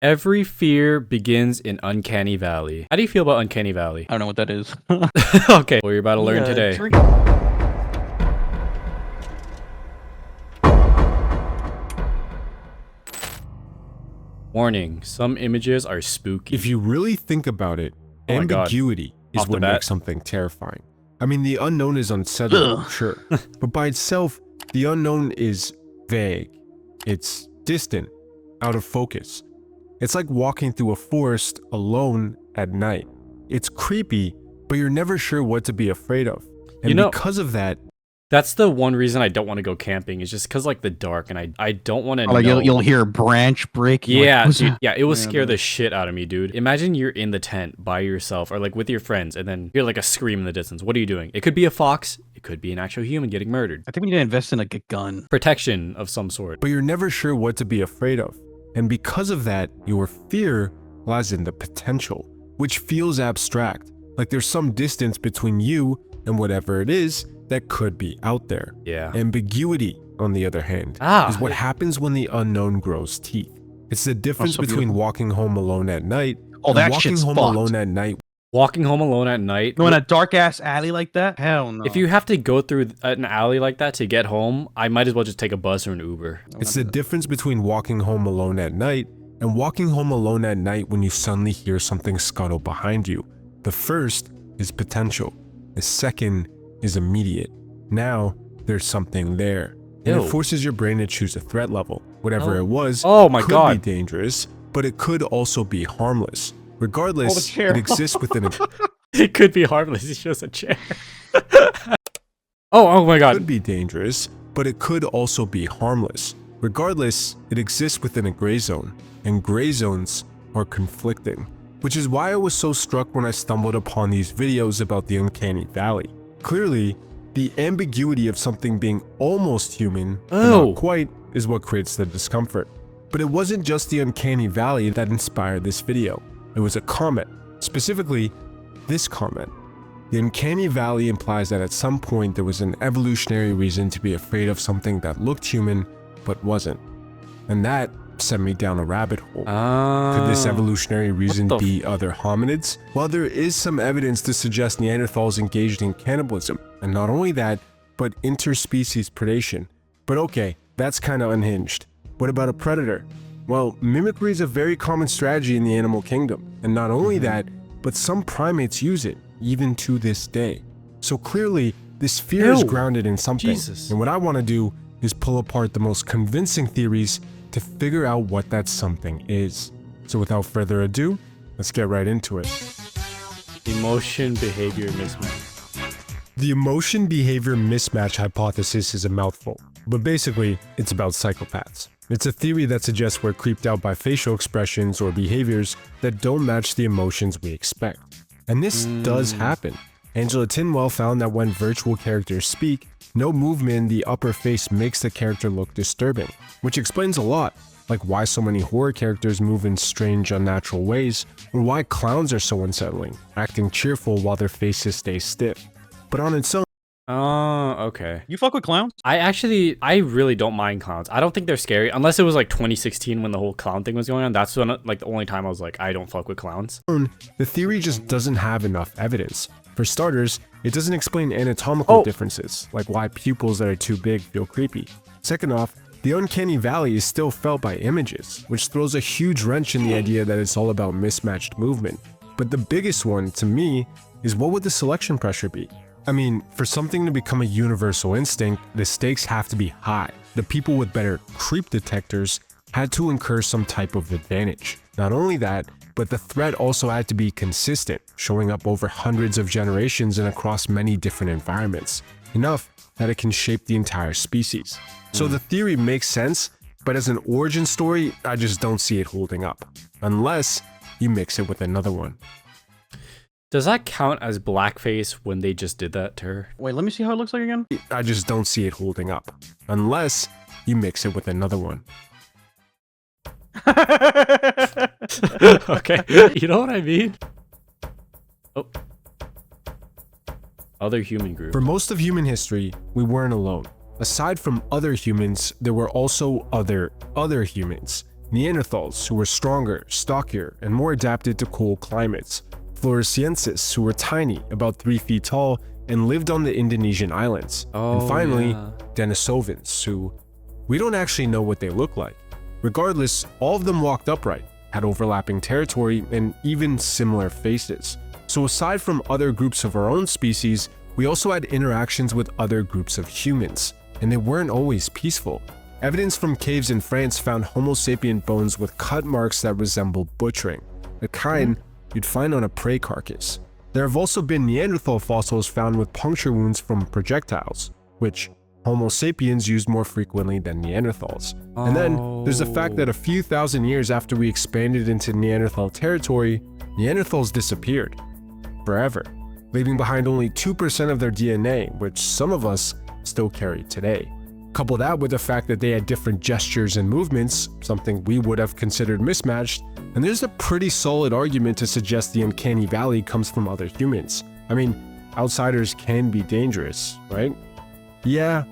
Every fear begins in Uncanny Valley. How do you feel about Uncanny Valley? I don't know what that is. Okay, well, you're about to learn today. Warning, some images are spooky. If you really think about it, Oh my God. ambiguity is Off the what bat. makes something terrifying. I mean, the unknown is unsettling, sure, but by itself, the unknown is vague. It's distant, out of focus. It's like walking through a forest alone at night. It's creepy, but you're never sure what to be afraid of. And You know- because of that, That's the one reason I don't want to go camping, is just because like the dark, and I don't want to Like know. you'll hear a branch break. you're Yeah, like, "What's dude. that?" Yeah, it will Yeah, scare dude. the shit out of me, dude. Imagine you're in the tent by yourself or like with your friends, and then you hear like a scream in the distance. What are you doing? It could be a fox. It could be an actual human getting murdered. I think we need to invest in like a gun. Protection of some sort. but you're never sure what to be afraid of. And because of that, your fear lies in the potential, which feels abstract, like there's some distance between you and whatever it is that could be out there. Yeah. Ambiguity, on the other hand, is what happens when the unknown grows teeth. It's the difference so between beautiful. walking home alone at night Oh, and that walking shit's home fucked. alone at night. Walking home alone at night. Go in a dark ass alley like that? Hell no. If you have to go through an alley like that to get home, I might as well just take a bus or an Uber. It's the difference between walking home alone at night and walking home alone at night when you suddenly hear something scuttle behind you. The first is potential. The second is immediate. Now, there's something there. And Ew. it forces your brain to choose a threat level. Whatever Oh. it was Oh my could God. be dangerous, but it could also be harmless. Regardless, chair. it exists within a It could be harmless. It's just a chair. Oh my God. could be dangerous, but it could also be harmless. Regardless, it exists within a gray zone, and gray zones are conflicting. Which is why I was so struck when I stumbled upon these videos about the uncanny valley. Clearly, the ambiguity of something being almost human, but Oh. not quite, is what creates the discomfort. But it wasn't just the uncanny valley that inspired this video. It was a comment, specifically this comment. The uncanny valley implies that at some point there was an evolutionary reason to be afraid of something that looked human but wasn't. And that sent me down a rabbit hole. Could this evolutionary reason the be other hominids? Well, there is some evidence to suggest Neanderthals engaged in cannibalism, and not only that, but interspecies predation. But okay, that's kinda unhinged. What about a predator? Well, mimicry is a very common strategy in the animal kingdom, and not only that, but some primates use it, even to this day. So clearly, this fear is Ew. grounded in something, Jesus. and what I want to do is pull apart the most convincing theories to figure out what that something is. So without further ado, let's get right into it. Emotion behavior mismatch. The emotion behavior mismatch hypothesis is a mouthful, but basically, it's about psychopaths. It's a theory that suggests we're creeped out by facial expressions or behaviors that don't match the emotions we expect. And this does happen. Angela Tinwell found that when virtual characters speak, no movement in the upper face makes the character look disturbing, which explains a lot, like why so many horror characters move in strange, unnatural ways, or why clowns are so unsettling, acting cheerful while their faces stay stiff. But on its own, Oh, okay. You fuck with clowns? I really don't mind clowns. I don't think they're scary, unless it was like 2016 when the whole clown thing was going on. That's when, like, the only time I was like, I don't fuck with clowns. the theory just doesn't have enough evidence. For starters, it doesn't explain anatomical differences, like why pupils that are too big feel creepy. Second off, the uncanny valley is still felt by images, which throws a huge wrench in the idea that it's all about mismatched movement. But the biggest one, to me, is what would the selection pressure be? I mean, for something to become a universal instinct, the stakes have to be high. The people with better creep detectors had to incur some type of advantage. Not only that, but the threat also had to be consistent, showing up over hundreds of generations and across many different environments, enough that it can shape the entire species. So the theory makes sense, but as an origin story, I just don't see it holding up, unless you mix it with another one. Does that count as blackface when they just did that to her? Wait, let me see how it looks like again. I just don't see it holding up, unless you mix it with another one. Okay, you know what I mean? Oh. Other human group. For most of human history, we weren't alone. Aside from other humans, there were also other humans. Neanderthals, who were stronger, stockier, and more adapted to cool climates. Floresiensis, who were tiny, about 3 feet tall, and lived on the Indonesian islands. And finally, Denisovans, who we don't actually know what they look like. Regardless, all of them walked upright, had overlapping territory, and even similar faces. So aside from other groups of our own species, we also had interactions with other groups of humans, and they weren't always peaceful. Evidence from caves in France found Homo sapien bones with cut marks that resemble butchering, the kind you'd find on a prey carcass. There have also been Neanderthal fossils found with puncture wounds from projectiles, which Homo sapiens used more frequently than Neanderthals. And then there's the fact that a few thousand years after we expanded into Neanderthal territory, Neanderthals disappeared forever, leaving behind only 2% of their DNA, which some of us still carry today. Couple that with the fact that they had different gestures and movements, something we would have considered mismatched, and there's a pretty solid argument to suggest the uncanny valley comes from other humans. I mean, outsiders can be dangerous, right? Yeah,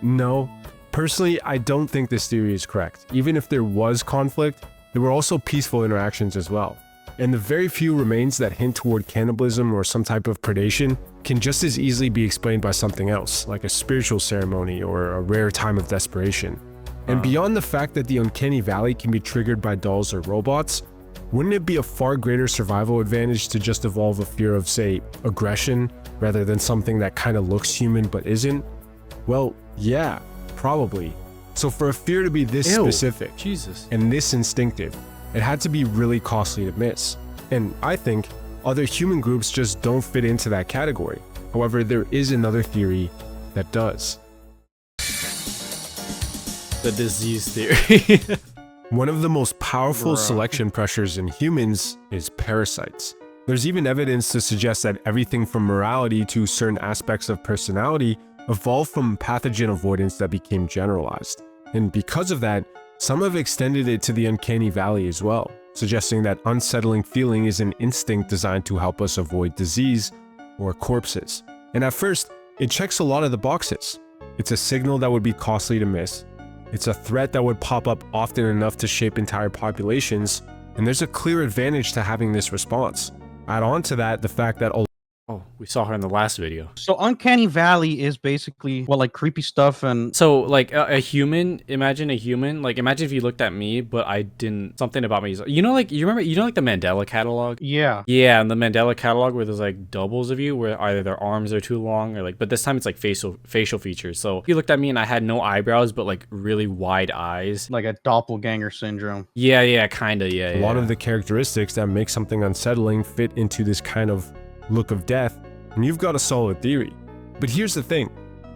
no. Personally, I don't think this theory is correct. Even if there was conflict, there were also peaceful interactions as well. And the very few remains that hint toward cannibalism or some type of predation can just as easily be explained by something else, like a spiritual ceremony or a rare time of desperation. And beyond the fact that the uncanny valley can be triggered by dolls or robots, wouldn't it be a far greater survival advantage to just evolve a fear of, say, aggression, rather than something that kind of looks human but isn't? Well, yeah, probably. So for a fear to be this specific and this instinctive, it had to be really costly to miss. And I think other human groups just don't fit into that category. However, there is another theory that does. The disease theory. One of the most powerful selection pressures in humans is parasites. There's even evidence to suggest that everything from morality to certain aspects of personality evolved from pathogen avoidance that became generalized. And because of that, some have extended it to the uncanny valley as well, suggesting that unsettling feeling is an instinct designed to help us avoid disease or corpses. And at first, it checks a lot of the boxes. It's a signal that would be costly to miss. It's a threat that would pop up often enough to shape entire populations, and there's a clear advantage to having this response. Add on to that the fact that we saw her in the last video. So uncanny valley is basically like creepy stuff and So like a human, imagine a human, like imagine if you looked at me, but I didn't, something about me. You know, like you remember, you know, like the Mandela catalog? yeah. Yeah, and the Mandela catalog where there's like doubles of you where either their arms are too long or like, but this time it's like facial features. So if you looked at me and I had no eyebrows, but like really wide eyes. Like a doppelganger syndrome. Yeah, kinda, yeah. A lot of the characteristics that make something unsettling fit into this kind of look of death, and you've got a solid theory. But here's the thing,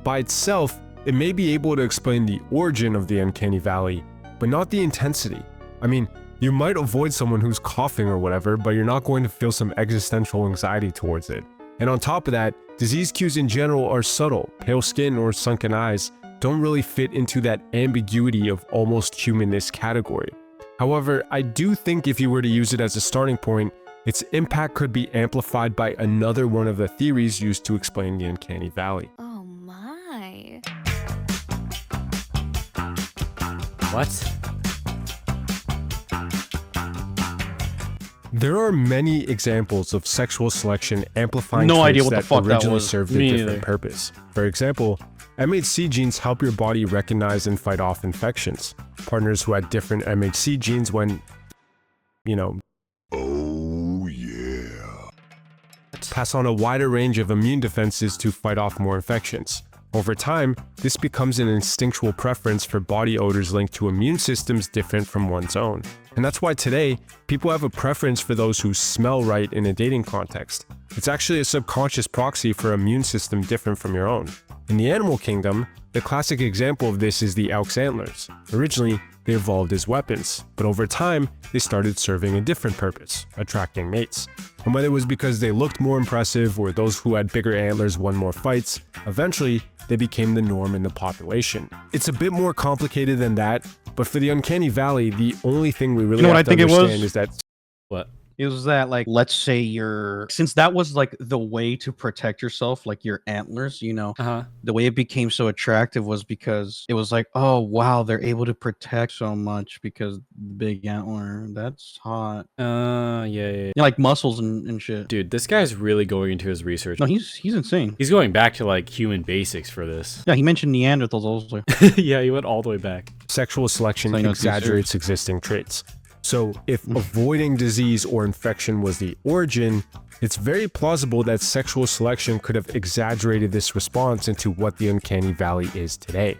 by itself, it may be able to explain the origin of the uncanny valley, but not the intensity. I mean, you might avoid someone who's coughing or whatever, but you're not going to feel some existential anxiety towards it. And on top of that, disease cues in general are subtle. Pale skin or sunken eyes don't really fit into that ambiguity of almost humanness category. However, I do think if you were to use it as a starting point, its impact could be amplified by another one of the theories used to explain the uncanny valley. Oh my. What? There are many examples of sexual selection amplifying No traits idea what the that fuck that originally was. served a Me different neither. purpose. For example, MHC genes help your body recognize and fight off infections. Partners who had different MHC genes when, pass on a wider range of immune defenses to fight off more infections. Over time, this becomes an instinctual preference for body odors linked to immune systems different from one's own. And that's why today, people have a preference for those who smell right in a dating context. It's actually a subconscious proxy for an immune system different from your own. In the animal kingdom, the classic example of this is the elk's antlers. Originally, they evolved as weapons, but over time, they started serving a different purpose, attracting mates. And whether it was because they looked more impressive or those who had bigger antlers won more fights, eventually, they became the norm in the population. It's a bit more complicated than that, but for the uncanny valley, the only thing we really You know have what to I think it was? understand is that What? It was that, like, let's say since that was like the way to protect yourself, like your antlers, Uh-huh. the way it became so attractive was because it was like, oh wow, they're able to protect so much because big antler. That's hot. Yeah. Like muscles and shit. Dude, this guy's really going into his research. No, he's insane. He's going back to like human basics for this. Yeah, he mentioned Neanderthals also. Yeah, he went all the way back. Sexual selection So you know it's exaggerates existing traits. So if avoiding disease or infection was the origin, it's very plausible that sexual selection could have exaggerated this response into what the uncanny valley is today.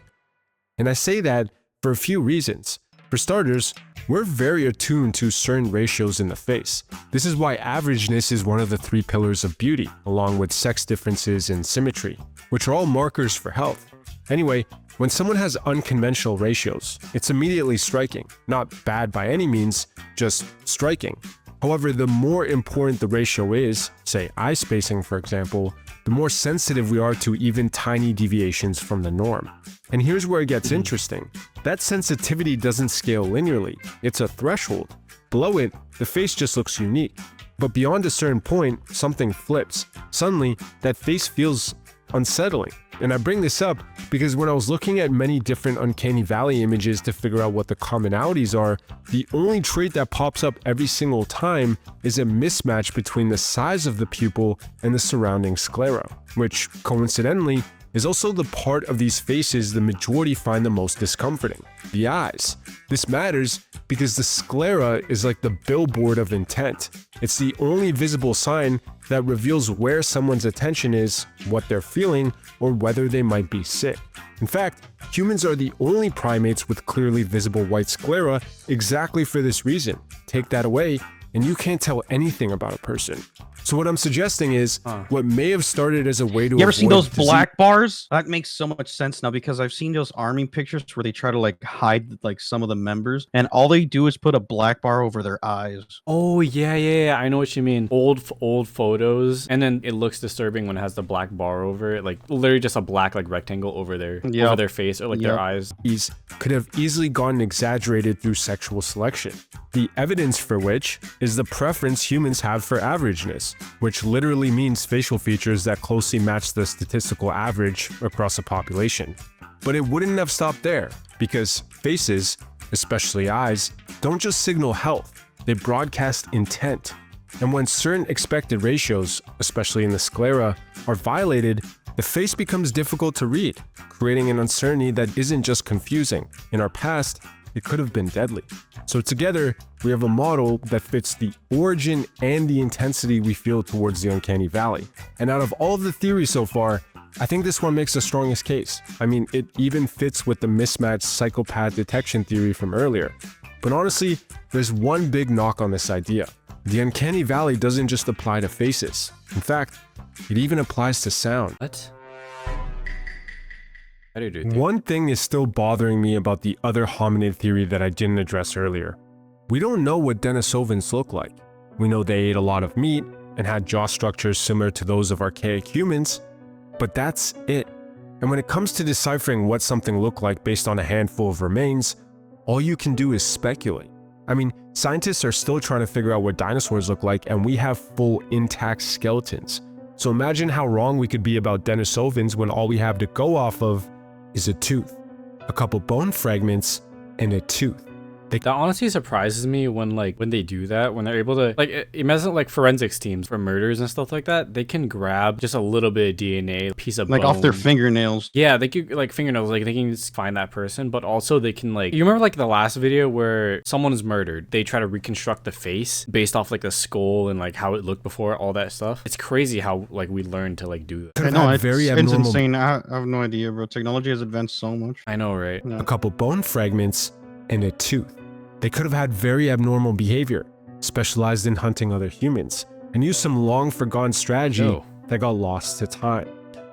And I say that for a few reasons. For starters, we're very attuned to certain ratios in the face. This is why averageness is one of the 3 pillars of beauty, along with sex differences and symmetry, which are all markers for health. Anyway, when someone has unconventional ratios, it's immediately striking. Not bad by any means, just striking. However, the more important the ratio is, say eye spacing for example, the more sensitive we are to even tiny deviations from the norm. And here's where it gets interesting. That sensitivity doesn't scale linearly, it's a threshold. Below it, the face just looks unique. But beyond a certain point, something flips. Suddenly, that face feels unsettling. And I bring this up because when I was looking at many different uncanny valley images to figure out what the commonalities are, the only trait that pops up every single time is a mismatch between the size of the pupil and the surrounding sclera, which coincidentally is also the part of these faces the majority find the most discomforting, the eyes. This matters because the sclera is like the billboard of intent. It's the only visible sign that reveals where someone's attention is, what they're feeling, or whether they might be sick. In fact, humans are the only primates with clearly visible white sclera exactly for this reason. Take that away, and you can't tell anything about a person. So what I'm suggesting is, what may have started as a way to You ever seen avoid those disease- black bars? That makes so much sense now because I've seen those army pictures where they try to like hide like some of the members, and all they do is put a black bar over their eyes. Oh yeah. I know what you mean. Old photos, and then it looks disturbing when it has the black bar over it, like literally just a black like rectangle over their face or like their eyes. These could have easily gotten exaggerated through sexual selection. The evidence for which is the preference humans have for averageness, which literally means facial features that closely match the statistical average across a population. But it wouldn't have stopped there, because faces, especially eyes, don't just signal health, they broadcast intent. And when certain expected ratios, especially in the sclera, are violated, the face becomes difficult to read, creating an uncertainty that isn't just confusing. In our past, it could have been deadly. So together, we have a model that fits the origin and the intensity we feel towards the uncanny valley. And out of all of the theories so far, I think this one makes the strongest case. I mean, it even fits with the mismatched psychopath detection theory from earlier. But honestly, there's one big knock on this idea. The uncanny valley doesn't just apply to faces. In fact, it even applies to sound. What? How do you do it? One thing is still bothering me about the other hominid theory that I didn't address earlier. We don't know what Denisovans look like. We know they ate a lot of meat and had jaw structures similar to those of archaic humans, but that's it. And when it comes to deciphering what something looked like based on a handful of remains, all you can do is speculate. I mean, scientists are still trying to figure out what dinosaurs look like, and we have full intact skeletons. So imagine how wrong we could be about Denisovans when all we have to go off of is a tooth, a couple bone fragments, and a tooth. That honestly surprises me when they do that, when they're able to imagine like forensics teams for murders and stuff like that. They can grab just a little bit of DNA, a piece of Like bone. off their fingernails. Yeah, they could like fingernails, like they can just find that person, but also they can you remember like the last video where someone is murdered, they try to reconstruct the face based off like the skull and like how it looked before, all that stuff. It's crazy how like we learned to like do that. I know, It's it's insane. I have no idea, bro. Technology has advanced so much. I know, right? Yeah. A couple bone fragments, and a tooth. They could have had very abnormal behavior, specialized in hunting other humans, and used some long-forgotten strategy that got lost to time.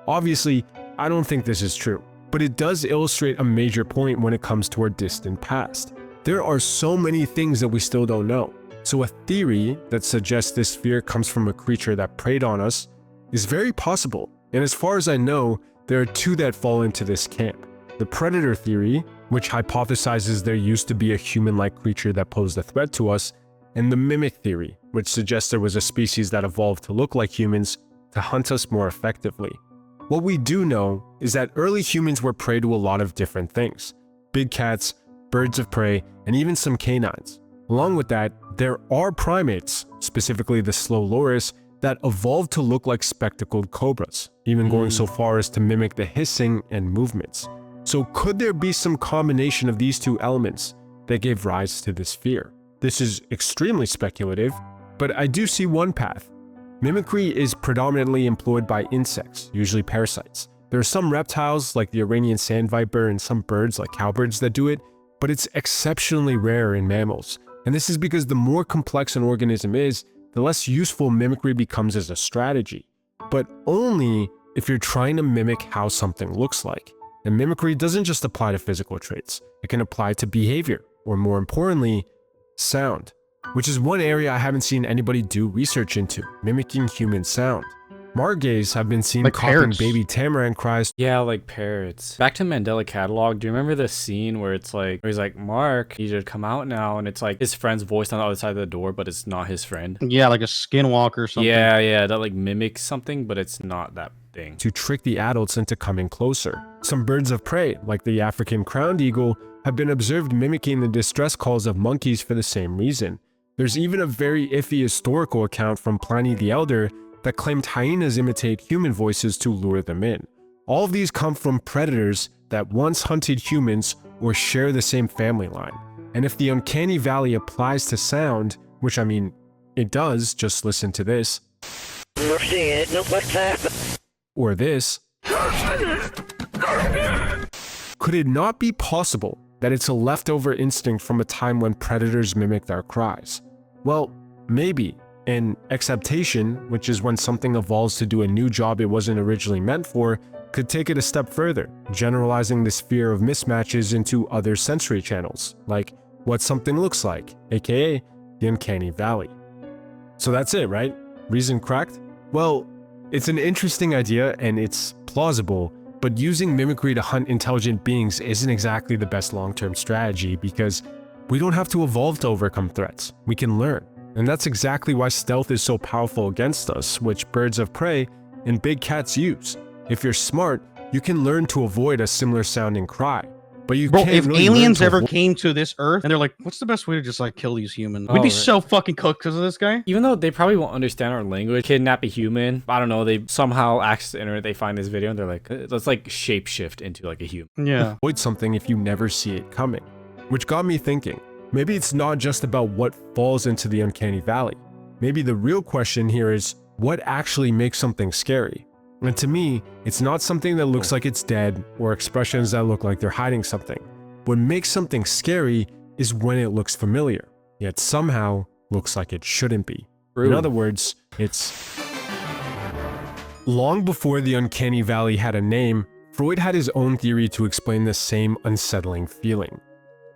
Obviously, I don't think this is true, but it does illustrate a major point when it comes to our distant past. There are so many things that we still don't know, so a theory that suggests this fear comes from a creature that preyed on us is very possible, and as far as I know, there are two that fall into this camp. The predator theory, which hypothesizes there used to be a human-like creature that posed a threat to us, and the mimic theory, which suggests there was a species that evolved to look like humans to hunt us more effectively. What we do know is that early humans were prey to a lot of different things: big cats, birds of prey, and even some canines. Along with that, there are primates, specifically the slow loris, that evolved to look like spectacled cobras, even going so far as to mimic the hissing and movements. So could there be some combination of these two elements that gave rise to this fear? This is extremely speculative, but I do see one path. Mimicry is predominantly employed by insects, usually parasites. There are some reptiles like the Iranian sand viper and some birds like cowbirds that do it, but it's exceptionally rare in mammals. And this is because the more complex an organism is, the less useful mimicry becomes as a strategy, but only if you're trying to mimic how something looks like. And mimicry doesn't just apply to physical traits, it can apply to behavior, or more importantly, sound, which is one area I haven't seen anybody do research into, mimicking human sound. Margays have been seen Like copying parrots. baby tamarin cries. Yeah, like parrots. Back to Mandela Catalog, do you remember the scene where it's like, where he's like, Mark, you should come out now, and it's like his friend's voice on the other side of the door, but it's not his friend. Yeah, like a skinwalker or something. Yeah, that like mimics something, but it's not that thing. To trick the adults into coming closer. Some birds of prey, like the African crowned eagle, have been observed mimicking the distress calls of monkeys for the same reason. There's even a very iffy historical account from Pliny the Elder that claimed hyenas imitate human voices to lure them in. All of these come from predators that once hunted humans or share the same family line. And if the uncanny valley applies to sound, which I mean, it does, just listen to this. Or this. Could it not be possible that it's a leftover instinct from a time when predators mimicked our cries? Well, maybe. And acceptation, which is when something evolves to do a new job it wasn't originally meant for, could take it a step further, generalizing this fear of mismatches into other sensory channels, like what something looks like, aka the uncanny valley. So that's it, right? Reason cracked? Well, it's an interesting idea and it's plausible, but using mimicry to hunt intelligent beings isn't exactly the best long-term strategy because we don't have to evolve to overcome threats. We can learn. And that's exactly why stealth is so powerful against us, which birds of prey and big cats use. If you're smart, you can learn to avoid a similar sounding cry. But you can't If really aliens learn to ever came to this earth and they're like, what's the best way to just like kill these humans? We'd Oh, be right. so fucking cooked because of this guy. Even though they probably won't understand our language, kidnap a human, I don't know, they somehow access the internet, they find this video and they're like, let's like shapeshift into like a human. Yeah. avoid something if you never see it coming. Which got me thinking, maybe it's not just about what falls into the uncanny valley. Maybe the real question here is, what actually makes something scary? And to me, it's not something that looks like it's dead or expressions that look like they're hiding something. What makes something scary is when it looks familiar, yet somehow looks like it shouldn't be. In other words, it's... Long before the uncanny valley had a name, Freud had his own theory to explain the same unsettling feeling.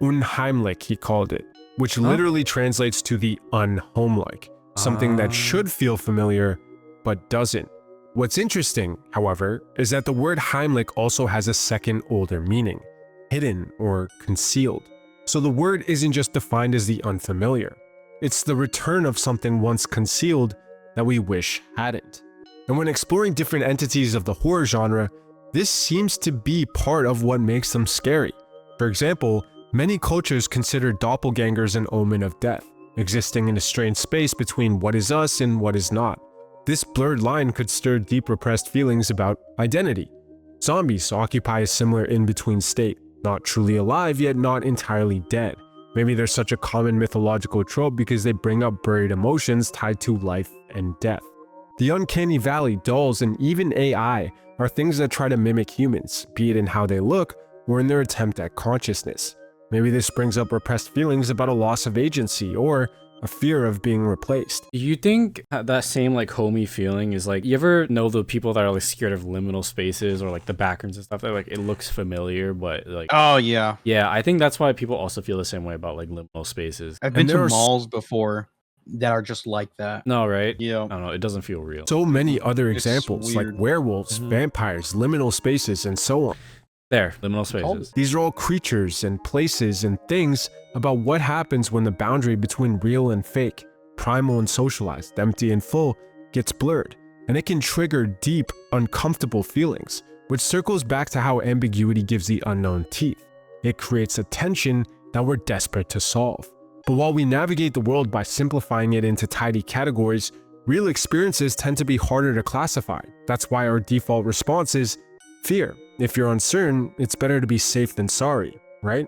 Unheimlich, he called it, which literally translates to the unhomelike. Something that should feel familiar, but doesn't. What's interesting, however, is that the word Heimlich also has a second older meaning, hidden or concealed. So the word isn't just defined as the unfamiliar. It's the return of something once concealed that we wish hadn't. And when exploring different entities of the horror genre, this seems to be part of what makes them scary. For example, many cultures consider doppelgangers an omen of death, existing in a strange space between what is us and what is not. This blurred line could stir deep repressed feelings about identity. Zombies occupy a similar in-between state, not truly alive yet not entirely dead. Maybe they're such a common mythological trope because they bring up buried emotions tied to life and death. The uncanny valley, dolls, and even AI are things that try to mimic humans, be it in how they look or in their attempt at consciousness. Maybe this brings up repressed feelings about a loss of agency or a fear of being replaced. You think that same like homey feeling is like, you ever know the people that are like scared of liminal spaces or like the backgrounds and stuff that like it looks familiar, but like, Oh yeah. yeah, I think that's why people also feel the same way about like liminal spaces. I've been there to are malls before that are just like that. No, right? Yeah. I don't know, it doesn't feel real. So many other It's examples like weird. werewolves, vampires, liminal spaces, and so on. There, liminal spaces. These are all creatures and places and things about what happens when the boundary between real and fake, primal and socialized, empty and full, gets blurred, and it can trigger deep, uncomfortable feelings, which circles back to how ambiguity gives the unknown teeth. It creates a tension that we're desperate to solve. But while we navigate the world by simplifying it into tidy categories, real experiences tend to be harder to classify. That's why our default response is fear. If you're uncertain, it's better to be safe than sorry, right?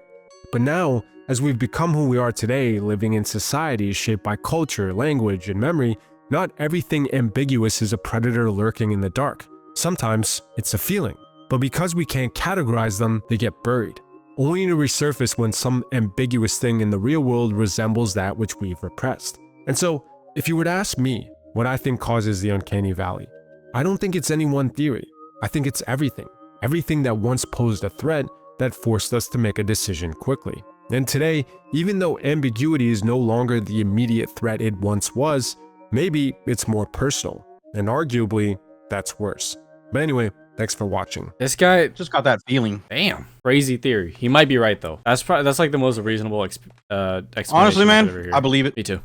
But now, as we've become who we are today, living in societies shaped by culture, language, and memory, not everything ambiguous is a predator lurking in the dark. Sometimes it's a feeling, but because we can't categorize them, they get buried, only to resurface when some ambiguous thing in the real world resembles that which we've repressed. And so, if you were to ask me what I think causes the uncanny valley, I don't think it's any one theory. I think it's everything. Everything that once posed a threat that forced us to make a decision quickly. And today, even though ambiguity is no longer the immediate threat it once was, maybe it's more personal, and arguably, that's worse. But anyway, thanks for watching. This guy, Just got that feeling. damn, crazy theory. He might be right though. That's like the most reasonable explanation Honestly, I've man, ever heard. I believe it. Me too.